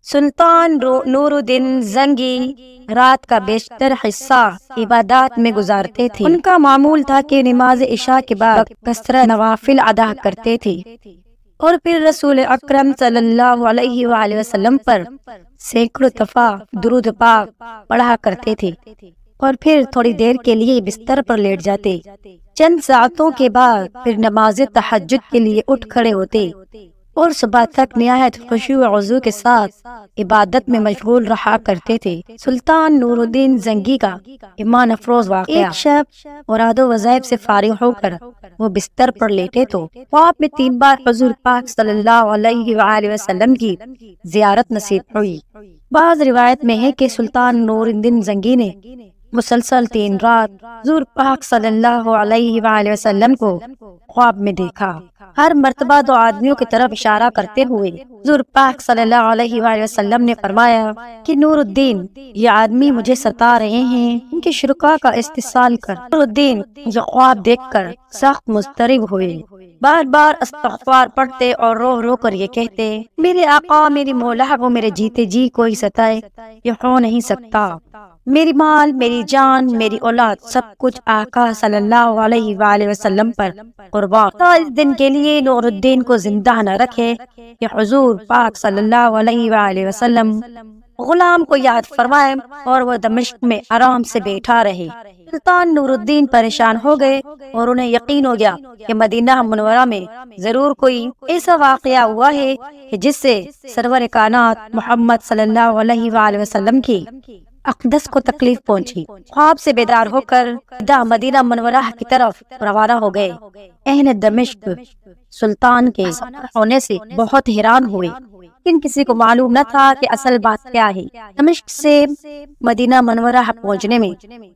سلطان نور الدین زنگی رات کا بیشتر حصہ عبادات میں گزارتے تھے۔ ان کا معمول تھا کہ نماز عشاء کے بعد کثرت نوافل ادا کرتے تھے اور پھر رسول اکرم صلی اللہ علیہ وآلہ وسلم پر سینکڑوں دفعہ درود پاک پڑھا کرتے تھے اور پھر تھوڑی دیر کے لیے بستر پر لیٹ جاتے۔ چند ساعتوں کے بعد پھر نماز تہجد کے لیے اٹھ کھڑے ہوتے اور صبح تک نہایت خشوع و خضوع کے ساتھ عبادت میں مشغول رہا کرتے تھے۔ سلطان نور الدین زنگی کا ایمان افروز واقعہ: ایک شب مراد و وظائف سے فارغ ہو کر وہ بستر پر لیٹے تو خواب میں 3 بار حضور پاک صلی اللہ علیہ وآلہ وسلم کی زیارت نصیب ہوئی۔ بعض روایت میں ہے کہ سلطان نور الدین زنگی نے مسلسل 3 رات حضور پاک صلی اللہ علیہ وآلہ وسلم کو خواب میں دیکھا۔ ہر مرتبہ 2 آدمیوں کی طرف اشارہ کرتے ہوئے حضور پاک صلی اللہ علیہ وآلہ وسلم نے فرمایا کہ نور الدین، یہ آدمی مجھے ستا رہے ہیں، ان کے شرکا کا استحصال کر۔ نور الدین یہ خواب دیکھ کر سخت مضطرب ہوئے، بار بار استغفار پڑھتے اور رو رو کر یہ کہتے: میرے آقا، میری مولا کو میرے جیتے جی کوئی ستائے یہ ہو نہیں سکتا۔ میری مال، میری جان، میری اولاد، سب کچھ آقا صلی اللہ علیہ وآلہ وسلم پر قربان۔ اس دن کے لیے نور الدین کو زندہ نہ رکھے کہ حضور پاک صلی اللہ علیہ وآلہ وسلم غلام کو یاد فرمائے اور وہ دمشق میں آرام سے بیٹھا رہے۔ سلطان نور الدین پریشان ہو گئے اور انہیں یقین ہو گیا کہ مدینہ منورہ میں ضرور کوئی ایسا واقعہ ہوا ہے کہ جس سے سرور کائنات محمد صلی اللہ علیہ وآلہ وسلم کی اقدس کو تکلیف پہنچی۔ خواب سے بیدار ہو کر مدینہ منورہ کی طرف روانہ ہو گئے۔ اہل دمشق سلطان کے ہونے سے بہت حیران ہوئے، لیکن کسی کو معلوم نہ تھا کہ اصل بات کیا ہے۔ دمشق سے مدینہ منورہ پہنچنے میں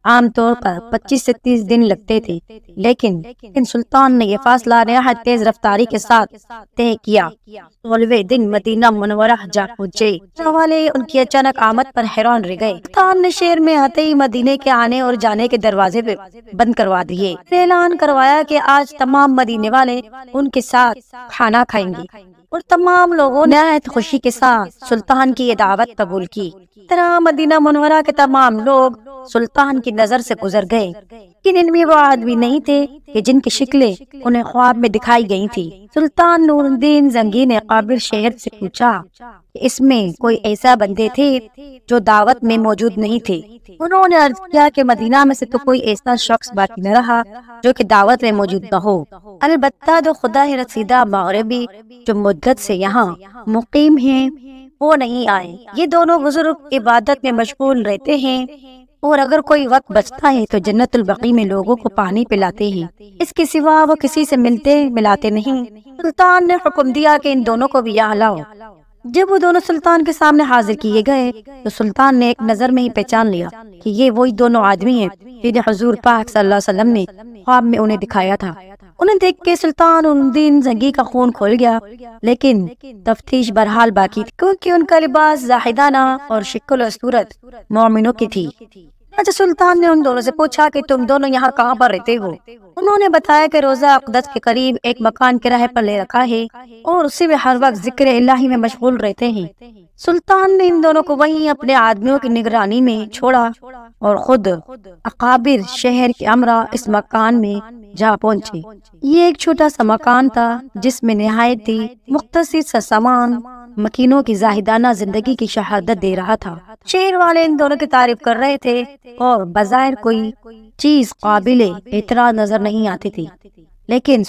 عام طور پر 25 سے 30 دن لگتے تھے، لیکن سلطان نے یہ فاصلہ نہایت تیز رفتاری کے ساتھ طے کیا۔ 16ویں دن مدینہ منورہ جا پہنچے۔ والے ان کی اچانک آمد پر حیران رہ گئے۔ سلطان نے شہر میں آتے ہی مدینے کے آنے اور جانے کے دروازے پہ بند کروا دیے۔ اعلان کروایا کہ آج تمام مدینے والے ان کے ساتھ کھانا کھائیں گے اور تمام لوگوں نے نہایت خوشی کے ساتھ سلطان کی یہ دعوت قبول کی۔ طرح مدینہ منورہ کے تمام لوگ سلطان کی نظر سے گزر گئے، لیکن ان میں وہ آدمی نہیں تھے کہ جن کی شکلیں انہیں خواب میں دکھائی گئی تھی۔ سلطان نور الدین زنگی نے قابل شہر سے پوچھا کہ اس میں کوئی ایسا بندے تھے جو دعوت میں موجود نہیں تھے۔ انہوں نے عرض کیا کہ مدینہ میں سے تو کوئی ایسا شخص باقی نہ رہا جو کہ دعوت میں موجود نہ ہو، البتہ جو خدا رسیدہ مغربی جو مدت سے یہاں مقیم ہیں وہ نہیں آئے۔ یہ دونوں بزرگ عبادت میں مشغول رہتے ہیں اور اگر کوئی وقت بچتا ہے تو جنت البقیع میں لوگوں کو پانی پلاتے ہیں، اس کے سوا وہ کسی سے ملتے ملاتے نہیں۔ سلطان نے حکم دیا کہ ان دونوں کو بھی یہاں لاؤ۔ جب وہ دونوں سلطان کے سامنے حاضر کیے گئے تو سلطان نے ایک نظر میں ہی پہچان لیا کہ یہ وہی دونوں آدمی ہیں جنہیں حضور پاک صلی اللہ علیہ وسلم نے خواب میں انہیں دکھایا تھا۔ انہیں دیکھ کے سلطان نور الدین زنگی کا خون کھول گیا، لیکن تفتیش بہرحال باقی تھی کیونکہ ان کا لباس زاہدانہ اور شکل و صورت مومنوں کی تھی۔ اچھا، سلطان نے ان دونوں سے پوچھا کہ تم دونوں یہاں کہاں پر رہتے ہو؟ انہوں نے بتایا کہ روزہ اقدس کے قریب ایک مکان کرائے پر لے رکھا ہے اور اسی میں ہر وقت ذکر الہی میں مشغول رہتے ہیں۔ سلطان نے ان دونوں کو وہیں اپنے آدمیوں کی نگرانی میں چھوڑا اور خود اقابر شہر کے امراء اس مکان میں جا پہنچے۔ یہ ایک چھوٹا سا مکان تھا جس میں نہایت ہی مختصر سا سامان مکینوں کی زاہدانہ زندگی کی شہادت دے رہا تھا۔ شہر والے ان دونوں کی تعریف کر رہے تھے اور بظاہر کوئی چیز قابل اعتراض نظر نہیں آتی تھی، لیکن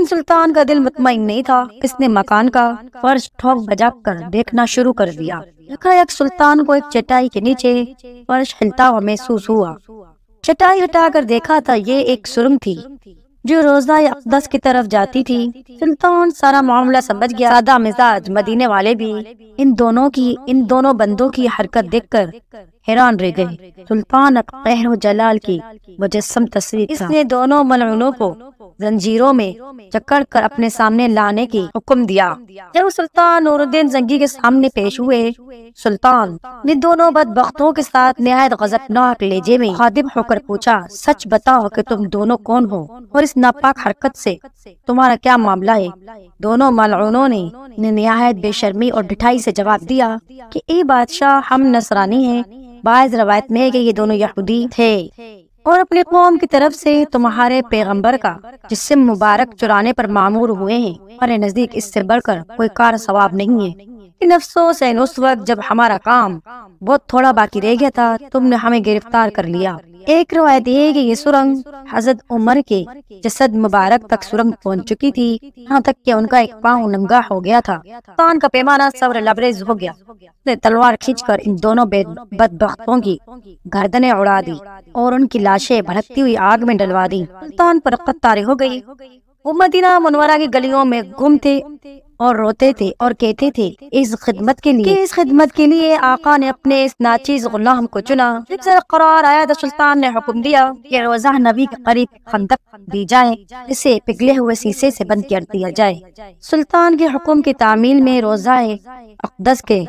سلطان کا دل مطمئن نہیں تھا۔ اس نے مکان کا فرش ٹھوک بجا کر دیکھنا شروع کر دیا۔ یکایک سلطان کو ایک چٹائی کے نیچے فرش ہلتا ہوا محسوس ہوا۔ چٹائی ہٹا کر دیکھا تھا یہ ایک سرنگ تھی جو روزہ اقدس کی طرف جاتی تھی۔ سلطان سارا معاملہ سمجھ گیا۔ سادہ مزاج مدینے والے بھی ان دونوں بندوں کی حرکت دیکھ کر حیران رہ گئے۔ سلطان قہر و جلال کی مجسم تصویر تھا۔ اس نے دونوں ملعونوں کو زنجیروں میں جکڑ کر اپنے سامنے لانے کی حکم دیا۔ جب وہ سلطان نور الدین زنگی کے سامنے پیش ہوئے، سلطان نے دونوں بدبختوں کے ساتھ نہایت غضبناک لہجے میں خاطب ہو کر پوچھا، سچ بتاؤ کہ تم دونوں کون ہو اور اس ناپاک حرکت سے تمہارا کیا معاملہ ہے؟ دونوں ملعونوں نے نہایت بے شرمی اور ڈٹھائی سے جواب دیا کہ اے بادشاہ، ہم نصرانی ہیں۔ بعض روایت میں ہے کہ یہ دونوں یہودی تھے اور اپنی قوم کی طرف سے تمہارے پیغمبر کا جسم مبارک چرانے پر معمور ہوئے ہیں۔ ہمارے نزدیک اس سے بڑھ کر کوئی کار ثواب نہیں ہے۔ لیکن افسوس ہے، اس وقت جب ہمارا کام بہت تھوڑا باقی رہ گیا تھا، تم نے ہمیں گرفتار کر لیا۔ ایک روایت یہ ہے کہ یہ سرنگ حضرت عمر کے جسد مبارک تک سرنگ پہنچ چکی تھی، یہاں تک کہ ان کا ایک پاؤں ننگا ہو گیا تھا۔ سلطان کا پیمانہ صبر لبریز ہو گیا، اس نے تلوار کھینچ کر ان دونوں بدبختوں کی گردنیں اڑا دی اور ان کی لاشیں بھڑکتی ہوئی آگ میں ڈلوا دی۔ سلطان پر رقت طاری ہو گئی۔ وہ مدینہ منورہ کی گلیوں میں گم تھے اور روتے تھے اور کہتے تھے اس خدمت کے لیے آقا نے اپنے اس ناچیز غلام کو چنا۔ جب سے قرار آیا تو سلطان نے حکم دیا کہ روزہ نبی کے قریب خندق دی جائے، اسے پگھلے ہوئے سیسے سے بند کر دیا جائے۔ سلطان کے حکم کی تعمیل میں روزہ اقدس کے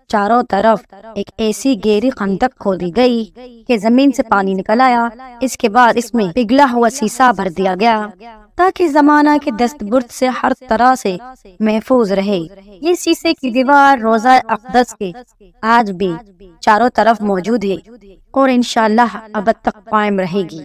چاروں طرف ایک ایسی گہری خندق کھودی گئی کہ زمین سے پانی نکل آیا۔ اس کے بعد اس میں پگھلا ہوا سیسا بھر دیا گیا تاکہ زمانہ کے دست برد سے ہر طرح سے محفوظ رہے۔ یہ سیسے کی دیوار روزہ اقدس کے آج بھی چاروں طرف موجود ہے اور انشاءاللہ ابد تک قائم رہے گی۔